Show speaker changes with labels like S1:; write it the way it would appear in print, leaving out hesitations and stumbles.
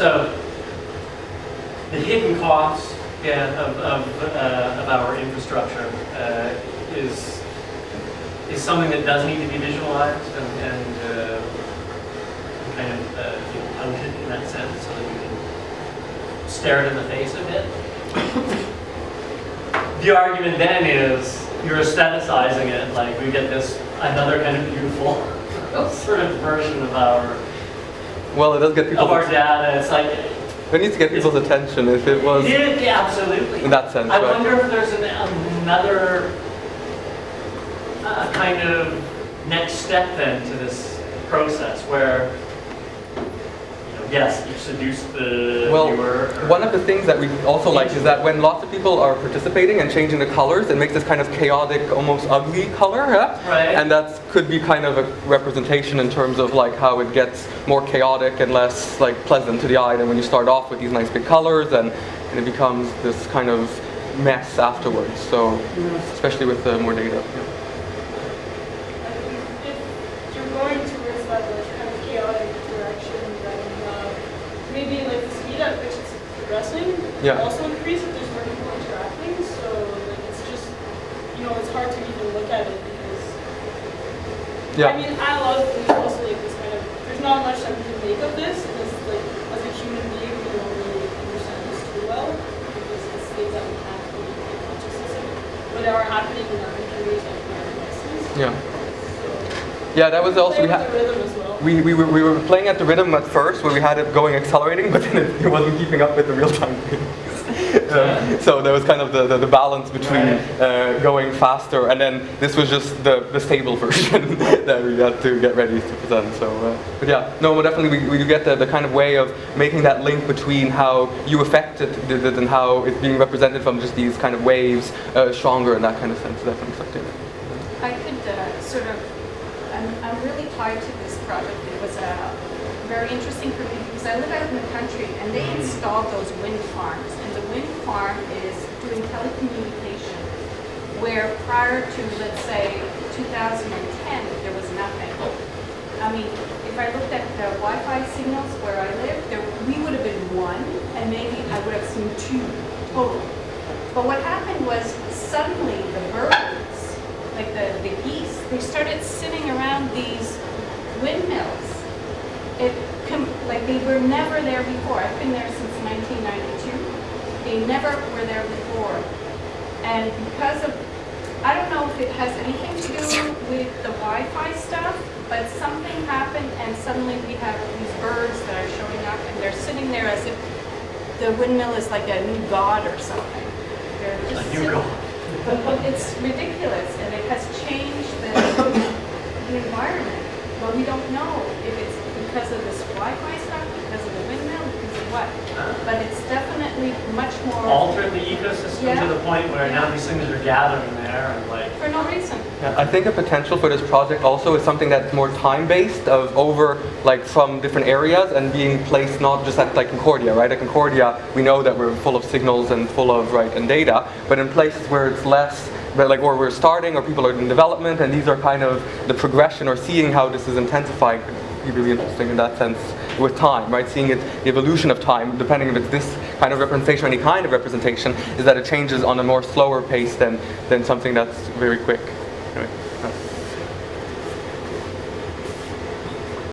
S1: So the hidden cost of our infrastructure is something that does need to be visualized and kind of counted in that sense, so that we can stare it in the face a bit. The argument then is you're aestheticizing it, like we get this another kind of beautiful sort of version of our
S2: it does get people
S1: of our data. It's like
S2: it needs to get people's attention if it was.
S1: Yeah, absolutely.
S2: In that sense,
S1: I
S2: right?
S1: wonder if there's another kind of next step then to this process where, yes, you seduce the viewer.
S2: One of the things that we also like is that when lots of people are participating and changing the colors, it makes this kind of chaotic, almost ugly color, yeah?
S1: Right.
S2: And that could be kind of a representation in terms of like how it gets more chaotic and less like pleasant to the eye than when you start off with these nice big colors, and it becomes this kind of mess afterwards. So, especially with more data. Yeah.
S3: If you're going towards that kind of chaotic direction, then maybe like the speed at which it's progressing also increase if there's more people interacting. So like it's just, it's hard to even look at it because I mean analogically also like this kind of there's not much that we can make of this because like as a human being we don't really understand this too well because it's things that we can't really take consciousness of what are happening in our computers and in our devices.
S2: Yeah. Yeah, that was also we were playing at the rhythm at first where we had it going accelerating, but then it wasn't keeping up with the real time thing. So there was kind of the balance between going faster, and then this was just the stable version that we had to get ready to present. So, but yeah, no, definitely we do get the kind of way of making that link between how you affected it and how it's being represented from just these kind of waves stronger in that kind of sense. Definitely something.
S4: I could sort of. I'm really tied to this project. It was very interesting for me because I live out in the country and they installed those wind farms. And the wind farm is doing telecommunication where prior to, let's say, 2010, there was nothing. I mean, if I looked at the Wi-Fi signals where I live, we would have been one and maybe I would have seen two total. But what happened was suddenly the birds, like the geese, they started sitting around these windmills. Like they were never there before. I've been there since 1992. They never were there before. And because of, I don't know if it has anything to do with the Wi-Fi stuff, but something happened and suddenly we have these birds that are showing up and they're sitting there as if the windmill is like a new god or something. They're just
S1: a new god.
S4: It's ridiculous, and it has changed the environment. But we don't know if it's because of this Wi-Fi stuff, because of the windmill, because of what. But it's definitely much more
S1: altered the ecosystem to the point where now these things are gathering there and like
S4: for no reason.
S2: Yeah, I think a potential for this project also is something that's more time-based, of over like from different areas and being placed not just at like Concordia, right? At Concordia, we know that we're full of signals and full of and data, but in places where it's less, but like or we're starting or people are in development, and these are kind of the progression or seeing how this is intensifying could be really interesting in that sense with time, right? Seeing it, the evolution of time, depending if it's this kind of representation or any kind of representation, is that it changes on a more slower pace than something that's very quick. Anyway.